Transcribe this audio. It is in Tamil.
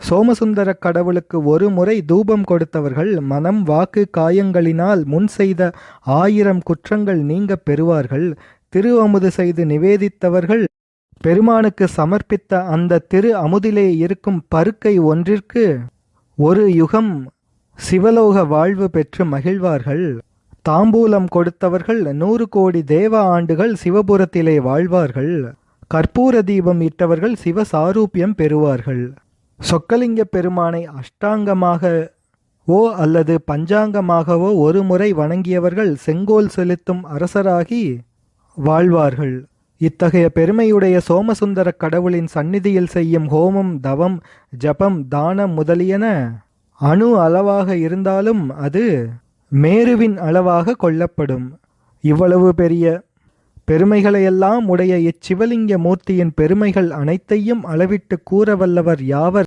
சோமசுந்தர கடவுளுக்கு ஒரு முறை தூபம் கொடுத்தவர்கள் மனம் வாக்கு காயங்களினால் முன் செய்த 1000 குற்றங்கள் நீங்கப் பெறுவார்கள். திரு அமுது செய்து நிவேதித்தவர்கள் பெருமானுக்கு சமர்ப்பித்த அந்த திரு அமுதிலே இருக்கும் பருக்கை ஒன்றிற்கு ஒரு யுகம் சிவலோக வாழ்வு பெற்று மகிழ்வார்கள். தாம்பூலம் கொடுத்தவர்கள் 100 கோடி தேவ ஆண்டுகள் சிவபுரத்திலே வாழ்வார்கள். கற்பூர தீபம் இட்டவர்கள் சிவ சாரூபியம் பெறுவார்கள். சொக்கலிங்க பெருமானை அஷ்டாங்கமாகவோ அல்லது பஞ்சாங்கமாகவோ ஒரு முறை வணங்கியவர்கள் செங்கோல் செலுத்தும் அரசராகி வாழ்வார்கள். இத்தகைய பெருமையுடைய சோமசுந்தர கடவுளின் சந்நிதியில் செய்யும் ஹோமம், தவம், ஜபம், தானம் முதலியன அணு அளவாக இருந்தாலும் அது மேருவின் அளவாக கொள்ளப்படும். இவ்வளவு பெரிய பெருமைகளையெல்லாம் உடைய இச்சிவலிங்க மூர்த்தியின் பெருமைகள் அனைத்தையும் அளவிட்டு கூற வல்லவர் யாவர்